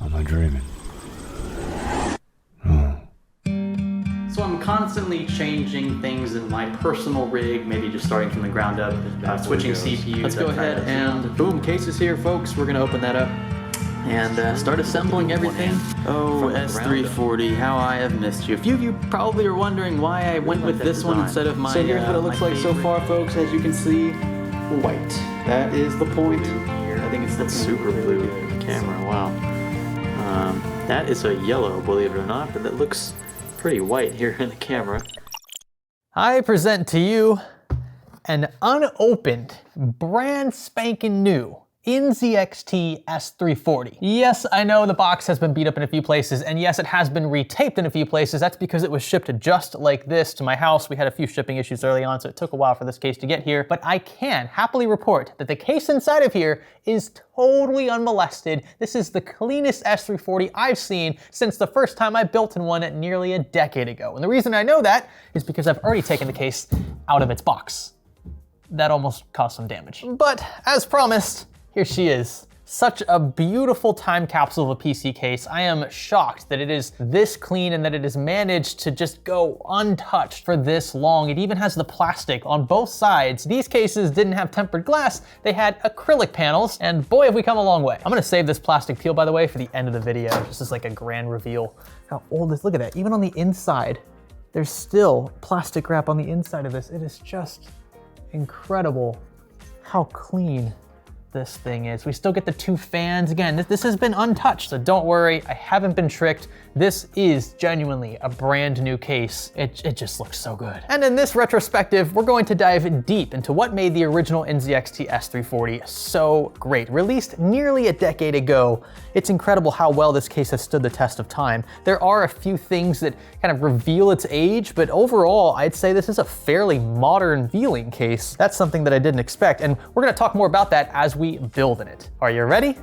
Am I dreaming? So I'm constantly changing things in my personal rig, maybe just starting from the ground up, switching CPUs. Let's go ahead and boom, case is here, folks. We're gonna open that up and start assembling everything. Oh, S340, how I have missed you. A few of you probably are wondering why I went with this one instead of my. So here's what it looks like so far, folks. As you can see, white. That is the point. I think it's the super blue camera. Wow. That is a yellow, believe it or not, but that looks pretty white here in the camera. I present to you an unopened, brand spanking new NZXT S340. Yes, I know the box has been beat up in a few places, and yes, it has been retaped in a few places. That's because it was shipped just like this to my house. We had a few shipping issues early on, so it took a while for this case to get here. But I can happily report that the case inside of here is totally unmolested. This is the cleanest S340 I've seen since the first time I built in one nearly a decade ago. And the reason I know that is because I've already taken the case out of its box. That almost caused some damage. But as promised, here she is. Such a beautiful time capsule of a PC case. I am shocked that it is this clean and that it has managed to just go untouched for this long. It even has the plastic on both sides. These cases didn't have tempered glass, they had acrylic panels, and boy have we come a long way. I'm gonna save this plastic peel, by the way, for the end of the video, just as like a grand reveal. How old this, look at that, even on the inside, there's still plastic wrap on the inside of this. It is just incredible how clean this thing is. We still get the two fans. Again, this has been untouched, so don't worry, I haven't been tricked. This is genuinely a brand new case. It just looks so good. And in this retrospective, we're going to dive deep into what made the original NZXT S340 so great. Released nearly a decade ago, it's incredible how well this case has stood the test of time. There are a few things that kind of reveal its age, but overall, I'd say this is a fairly modern viewing case. That's something that I didn't expect, and we're gonna talk more about that as we build in it. Are you ready?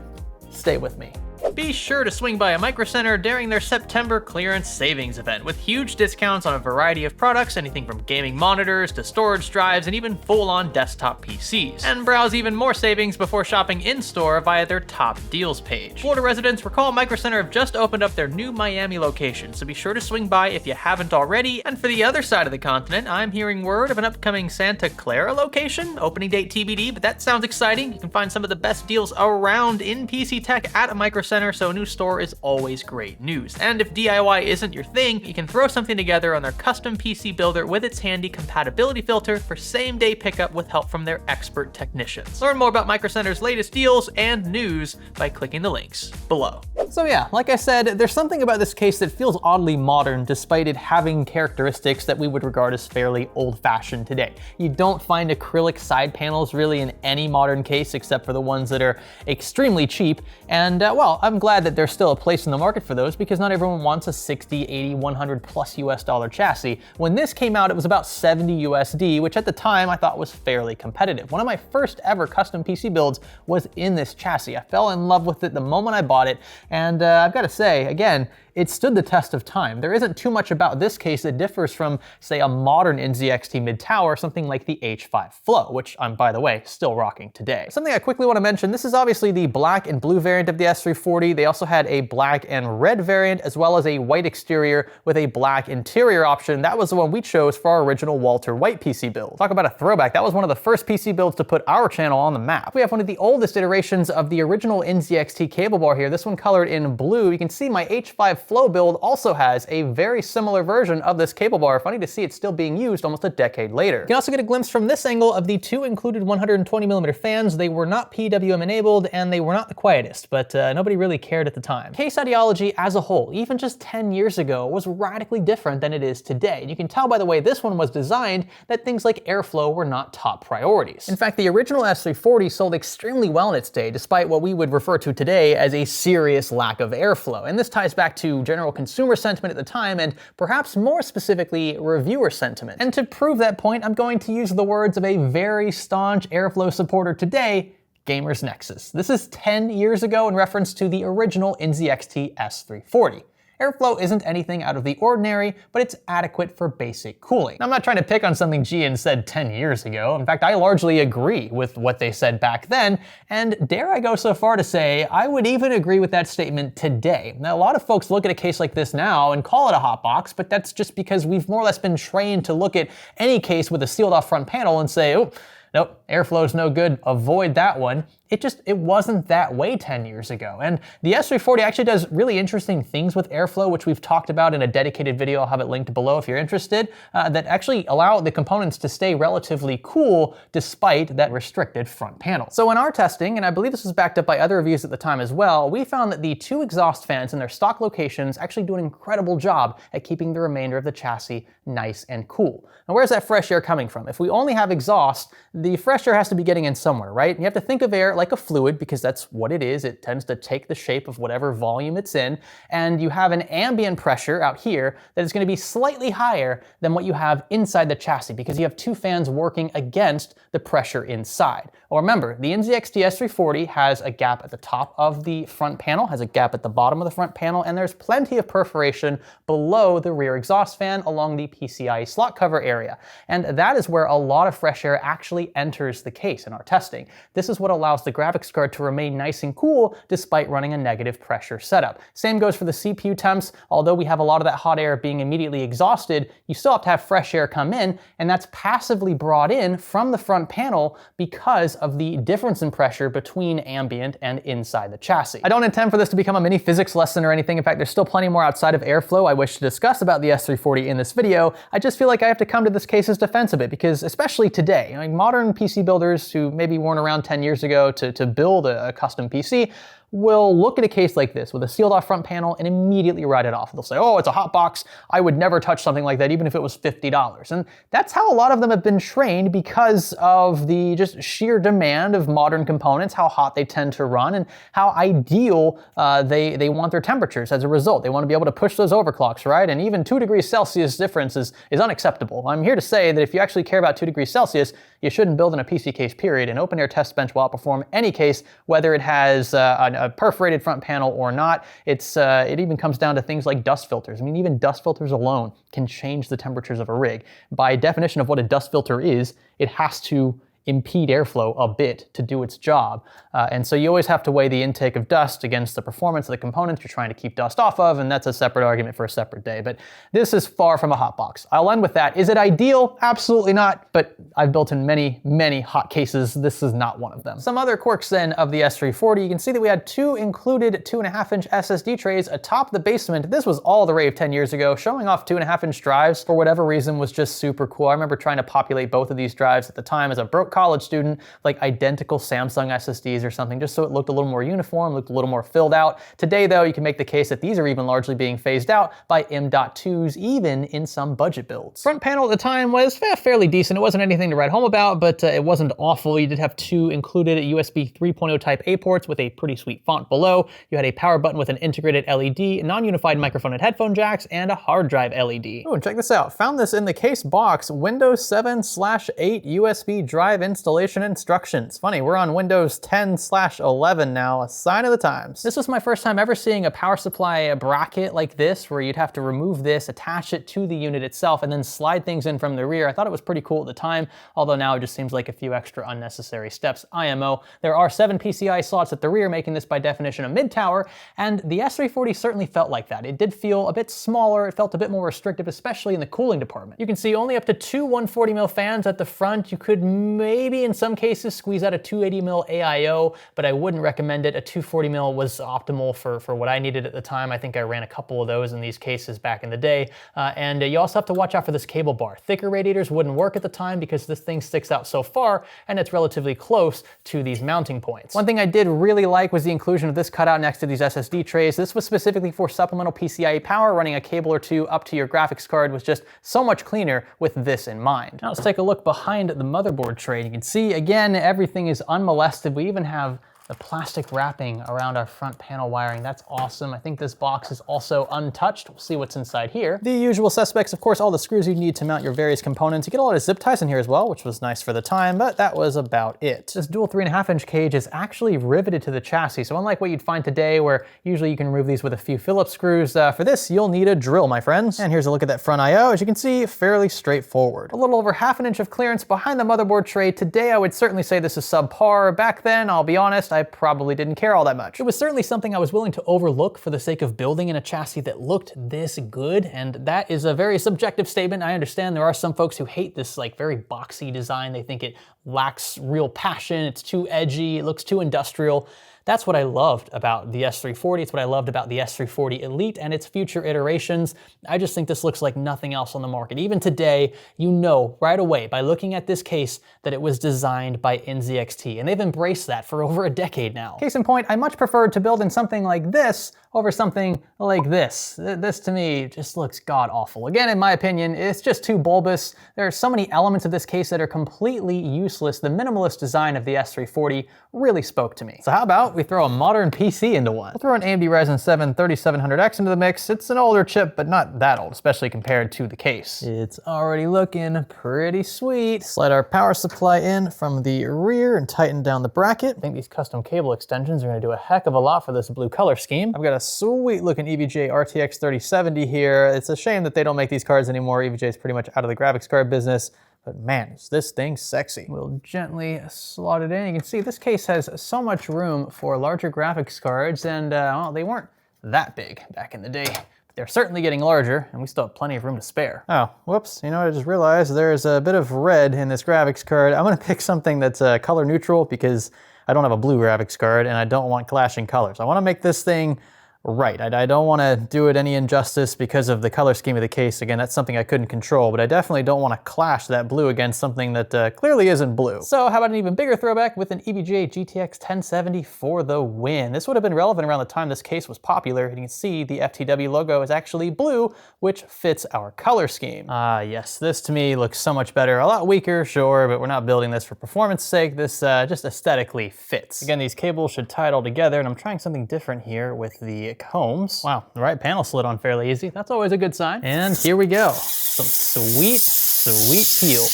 Stay with me. Be sure to swing by a Micro Center during their September clearance savings event with huge discounts on a variety of products, anything from gaming monitors to storage drives and even full-on desktop PCs. And browse even more savings before shopping in-store via their top deals page. Florida residents, recall Micro Center have just opened up their new Miami location, so be sure to swing by if you haven't already. And for the other side of the continent, I'm hearing word of an upcoming Santa Clara location, opening date TBD, but that sounds exciting. You can find some of the best deals around in PC tech at a Micro Center, so a new store is always great news. And if DIY isn't your thing, you can throw something together on their custom PC builder with its handy compatibility filter for same-day pickup with help from their expert technicians. Learn more about Micro Center's latest deals and news by clicking the links below. So yeah, like I said, there's something about this case that feels oddly modern despite it having characteristics that we would regard as fairly old-fashioned today. You don't find acrylic side panels really in any modern case except for the ones that are extremely cheap, and well, I'm glad that there's still a place in the market for those because not everyone wants a 60, 80, 100 plus US dollar chassis. When this came out, it was about 70 USD, which at the time I thought was fairly competitive. One of my first ever custom PC builds was in this chassis. I fell in love with it the moment I bought it, and I've got to say, again, it stood the test of time. There isn't too much about this case that differs from, say, a modern NZXT mid-tower, something like the H5 Flow, which I'm, by the way, still rocking today. Something I quickly want to mention, this is obviously the black and blue variant of the S340. They also had a black and red variant, as well as a white exterior with a black interior option. That was the one we chose for our original Walter White PC build. Talk about a throwback. That was one of the first PC builds to put our channel on the map. We have one of the oldest iterations of the original NZXT cable bar here, this one colored in blue. You can see my H5 Flow build also has a very similar version of this cable bar. Funny to see it's still being used almost a decade later. You can also get a glimpse from this angle of the two included 120mm fans. They were not PWM enabled and they were not the quietest, but nobody really cared at the time. Case ideology as a whole, even just 10 years ago, was radically different than it is today. And you can tell by the way this one was designed that things like airflow were not top priorities. In fact, the original S340 sold extremely well in its day, despite what we would refer to today as a serious lack of airflow. And this ties back to general consumer sentiment at the time, and perhaps more specifically, reviewer sentiment. And to prove that point, I'm going to use the words of a very staunch airflow supporter today, Gamers Nexus. This is 10 years ago in reference to the original NZXT S340. Airflow isn't anything out of the ordinary, but it's adequate for basic cooling. Now, I'm not trying to pick on something GN said 10 years ago. In fact, I largely agree with what they said back then, and dare I go so far to say I would even agree with that statement today. Now, a lot of folks look at a case like this now and call it a hot box, but that's just because we've more or less been trained to look at any case with a sealed off front panel and say, oh, nope, airflow's no good, avoid that one. It wasn't that way 10 years ago. And the S340 actually does really interesting things with airflow, which we've talked about in a dedicated video. I'll have it linked below if you're interested, that actually allow the components to stay relatively cool despite that restricted front panel. So in our testing, and I believe this was backed up by other reviews at the time as well, we found that the 2 exhaust fans in their stock locations actually do an incredible job at keeping the remainder of the chassis nice and cool. Now, where's that fresh air coming from? If we only have exhaust, the fresh air has to be getting in somewhere, right? And you have to think of air like a fluid, because that's what it is. It tends to take the shape of whatever volume it's in, and you have an ambient pressure out here that is going to be slightly higher than what you have inside the chassis, because you have 2 fans working against the pressure inside. Well, remember, the NZXT S340 has a gap at the top of the front panel, has a gap at the bottom of the front panel, and there's plenty of perforation below the rear exhaust fan along the PCIe slot cover area. And that is where a lot of fresh air actually enters the case in our testing. This is what allows the graphics card to remain nice and cool despite running a negative pressure setup. Same goes for the CPU temps. Although we have a lot of that hot air being immediately exhausted, you still have to have fresh air come in, and that's passively brought in from the front panel because of the difference in pressure between ambient and inside the chassis. I don't intend for this to become a mini physics lesson or anything. In fact, there's still plenty more outside of airflow I wish to discuss about the S340 in this video. I just feel like I have to come to this case's defense a bit, because especially today, like modern PC builders who maybe weren't around 10 years ago to build a custom PC will look at a case like this with a sealed off front panel and immediately write it off. They'll say, oh, it's a hot box. I would never touch something like that, even if it was $50. And that's how a lot of them have been trained, because of the just sheer demand of modern components, how hot they tend to run, and how ideal they want their temperatures as a result. They want to be able to push those overclocks, right? And even 2 degrees Celsius difference is unacceptable. I'm here to say that if you actually care about 2 degrees Celsius, you shouldn't build in a PC case, period. An open air test bench will outperform any case, whether it has a perforated front panel or not. It even comes down to things like dust filters. I mean, even dust filters alone can change the temperatures of a rig. By definition of what a dust filter is, it has to impede airflow a bit to do its job. And so you always have to weigh the intake of dust against the performance of the components you're trying to keep dust off of, and that's a separate argument for a separate day. But this is far from a hot box. I'll end with that. Is it ideal? Absolutely not, but I've built in many, many hot cases. This is not one of them. Some other quirks then of the S340, you can see that we had 2 included 2.5-inch SSD trays atop the basement. This was all the rave 10 years ago. Showing off 2.5-inch drives for whatever reason was just super cool. I remember trying to populate both of these drives at the time as a broke college student, like identical Samsung SSDs or something, just so it looked a little more uniform, looked a little more filled out. Today, though, you can make the case that these are even largely being phased out by M.2s, even in some budget builds. Front panel at the time was fairly decent. It wasn't anything to write home about, but it wasn't awful. You did have 2 included USB 3.0 type A ports with a pretty sweet font below. You had a power button with an integrated LED, non-unified microphone and headphone jacks, and a hard drive LED. Oh, and check this out. Found this in the case box, Windows 7/8 USB drive installation instructions. Funny, we're on Windows 10/11 now, a sign of the times. This was my first time ever seeing a power supply bracket like this, where you'd have to remove this, attach it to the unit itself, and then slide things in from the rear. I thought it was pretty cool at the time, although now it just seems like a few extra unnecessary steps. IMO. There are 7 PCI slots at the rear, making this by definition a mid-tower, and the S340 certainly felt like that. It did feel a bit smaller, it felt a bit more restrictive, especially in the cooling department. You can see only up to 2 140mm fans at the front. You could maybe in some cases squeeze out a 280mm AIO, but I wouldn't recommend it. A 240mm was optimal for what I needed at the time. I think I ran a couple of those in these cases back in the day. And you also have to watch out for this cable bar. Thicker radiators wouldn't work at the time because this thing sticks out so far and it's relatively close to these mounting points. One thing I did really like was the inclusion of this cutout next to these SSD trays. This was specifically for supplemental PCIe power. Running a cable or 2 up to your graphics card was just so much cleaner with this in mind. Now let's take a look behind the motherboard tray. You can see again, everything is unmolested. We even have the plastic wrapping around our front panel wiring. That's awesome. I think this box is also untouched. We'll see what's inside here. The usual suspects, of course, all the screws you need to mount your various components. You get a lot of zip ties in here as well, which was nice for the time, but that was about it. This dual 3.5-inch cage is actually riveted to the chassis. So unlike what you'd find today, where usually you can remove these with a few Phillips screws, for this, you'll need a drill, my friends. And here's a look at that front I/O. As you can see, fairly straightforward. A little over 1/2 inch of clearance behind the motherboard tray. Today, I would certainly say this is subpar. Back then, I'll be honest, I probably didn't care all that much. It was certainly something I was willing to overlook for the sake of building in a chassis that looked this good, and that is a very subjective statement. I understand there are some folks who hate this like very boxy design. They think it lacks real passion, it's too edgy, it looks too industrial. That's what I loved about the S340. It's what I loved about the S340 Elite and its future iterations. I just think this looks like nothing else on the market. Even today, you know right away by looking at this case that it was designed by NZXT, and they've embraced that for over a decade now. Case in point, I much preferred to build in something like this over something like this. This to me just looks god awful. Again, in my opinion, it's just too bulbous. There are so many elements of this case that are completely useless. The minimalist design of the S340 really spoke to me. So how about we throw a modern PC into one? We'll throw an AMD Ryzen 7 3700X into the mix. It's an older chip, but not that old, especially compared to the case. It's already looking pretty sweet. Slide our power supply in from the rear and tighten down the bracket. I think these custom cable extensions are gonna do a heck of a lot for this blue color scheme. I've got a sweet looking EVGA RTX 3070 here. It's a shame that they don't make these cards anymore. EVGA is pretty much out of the graphics card business. But man, is this thing sexy. We'll gently slot it in. You can see this case has so much room for larger graphics cards, and well, they weren't that big back in the day. But they're certainly getting larger, and we still have plenty of room to spare. Oh, whoops, you know what I just realized? There's a bit of red in this graphics card. I'm gonna pick something that's color neutral because I don't have a blue graphics card and I don't want clashing colors. I wanna make this thing right. I don't want to do it any injustice because of the color scheme of the case. Again, that's something I couldn't control, but I definitely don't want to clash that blue against something that clearly isn't blue. So how about an even bigger throwback with an EVGA GTX 1070 for the win? This would have been relevant around the time this case was popular, and you can see the FTW logo is actually blue, which fits our color scheme. Ah, yes, this to me looks so much better. A lot weaker, sure, but we're not building this for performance sake. This just aesthetically fits. Again, these cables should tie it all together, and I'm trying something different here with the combs. Wow, the right panel slid on fairly easy. That's always a good sign. And here we go. Some sweet, sweet peel.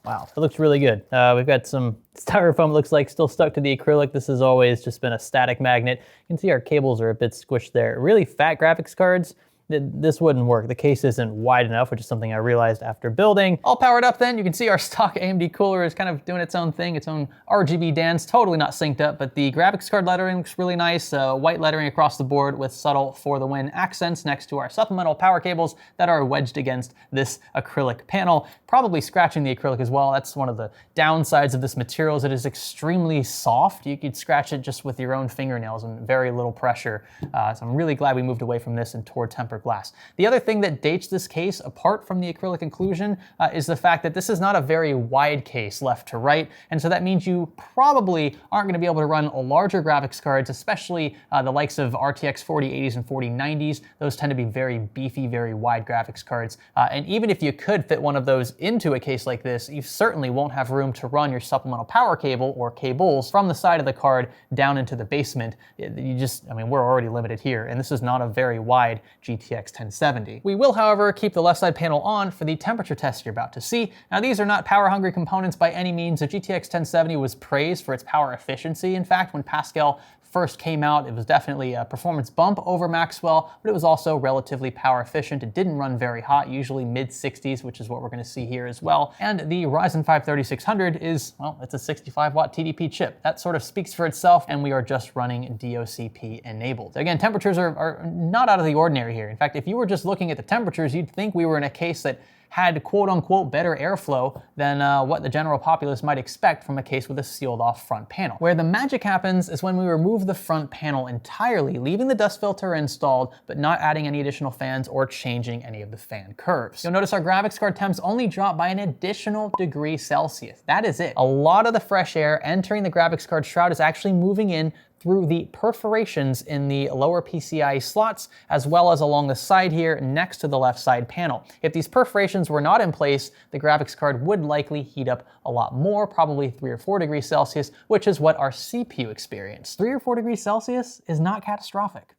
Wow, it looks really good. We've got some styrofoam, looks like, still stuck to the acrylic. This has always just been a static magnet. You can see our cables are a bit squished there. Really fat graphics cards, this wouldn't work. The case isn't wide enough, which is something I realized after building. All powered up then, you can see our stock AMD cooler is kind of doing its own thing, its own RGB dance, totally not synced up, but the graphics card lettering looks really nice. White lettering across the board with subtle for the win accents next to our supplemental power cables that are wedged against this acrylic panel, probably scratching the acrylic as well. That's one of the downsides of this material, is it is extremely soft. You could scratch it just with your own fingernails and very little pressure. So I'm really glad we moved away from this and toward tempered glass. The other thing that dates this case apart from the acrylic inclusion is the fact that this is not a very wide case left to right, and so that means you probably aren't going to be able to run larger graphics cards, especially the likes of RTX 4080s and 4090s. Those tend to be very beefy, very wide graphics cards, and even if you could fit one of those into a case like this, you certainly won't have room to run your supplemental power cable or cables from the side of the card down into the basement. I mean, we're already limited here, and this is not a very wide GTX 1070. We will, however, keep the left side panel on for the temperature test you're about to see. Now, these are not power-hungry components by any means. The GTX 1070 was praised for its power efficiency. In fact, when Pascal first came out, it was definitely a performance bump over Maxwell, but it was also relatively power efficient. It didn't run very hot, usually mid-60s, which is what we're going to see here as well. And the Ryzen 5 3600 is, well, it's a 65-watt TDP chip. That sort of speaks for itself, and we are just running DOCP enabled. So again, temperatures are not out of the ordinary here. In fact, if you were just looking at the temperatures, you'd think we were in a case that had quote-unquote better airflow than what the general populace might expect from a case with a sealed-off front panel. Where the magic happens is when we remove the front panel entirely, leaving the dust filter installed, but not adding any additional fans or changing any of the fan curves. You'll notice our graphics card temps only drop by an additional degree Celsius. That is it. A lot of the fresh air entering the graphics card shroud is actually moving in through the perforations in the lower PCIe slots, as well as along the side here next to the left side panel. If these perforations were not in place, the graphics card would likely heat up a lot more, probably 3 or 4 degrees Celsius, which is what our CPU experienced. 3 or 4 degrees Celsius is not catastrophic.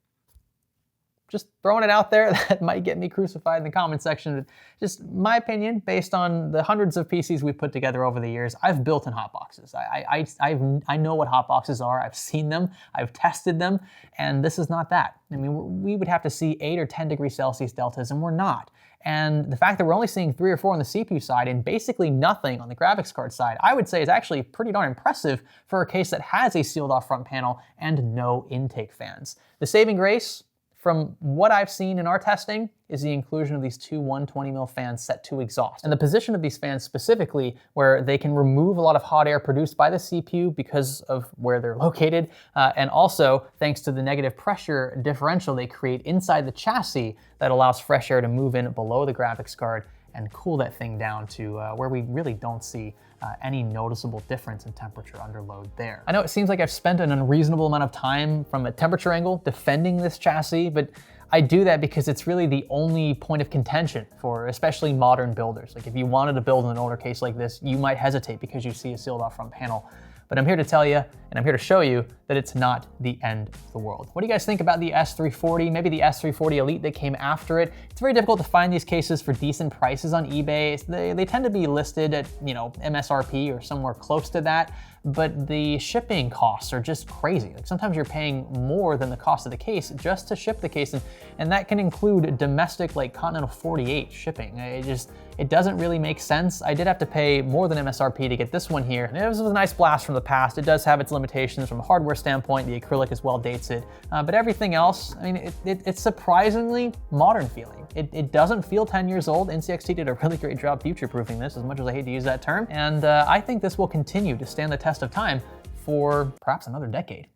Just throwing it out there. That might get me crucified in the comment section. Just my opinion, based on the hundreds of PCs we've put together over the years. I've built in hotboxes. I know what hotboxes are. I've seen them. I've tested them. And this is not that. I mean, we would have to see 8 or 10 degrees Celsius deltas, and we're not. And the fact that we're only seeing 3 or 4 on the CPU side and basically nothing on the graphics card side, I would say is actually pretty darn impressive for a case that has a sealed off front panel and no intake fans. The saving grace, from what I've seen in our testing, is the inclusion of these two 120mm fans set to exhaust. And the position of these fans specifically, where they can remove a lot of hot air produced by the CPU because of where they're located, and also thanks to the negative pressure differential they create inside the chassis that allows fresh air to move in below the graphics card and cool that thing down to where we really don't see any noticeable difference in temperature under load there. I know it seems like I've spent an unreasonable amount of time from a temperature angle defending this chassis, but I do that because it's really the only point of contention for especially modern builders. Like if you wanted to build an older case like this, you might hesitate because you see a sealed off front panel. But I'm here to tell you, and I'm here to show you that it's not the end of the world. What do you guys think about the S340, maybe the S340 Elite that came after it? It's very difficult to find these cases for decent prices on eBay. They tend to be listed at, MSRP or somewhere close to that, but the shipping costs are just crazy. Like sometimes you're paying more than the cost of the case just to ship the case, and that can include domestic, like Continental 48 shipping. It doesn't really make sense. I did have to pay more than MSRP to get this one here. It was a nice blast from the past. It does have its limitations from a hardware standpoint. The acrylic as well dates it, but everything else, I mean, it's surprisingly modern feeling. It doesn't feel 10 years old. NZXT did a really great job future-proofing this, as much as I hate to use that term, and I think this will continue to stand the test of time for perhaps another decade.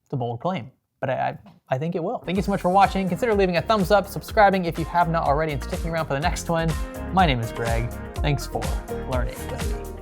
It's a bold claim, but I think it will. Thank you so much for watching. Consider leaving a thumbs up, subscribing if you have not already, and sticking around for the next one. My name is Greg. Thanks for learning with me.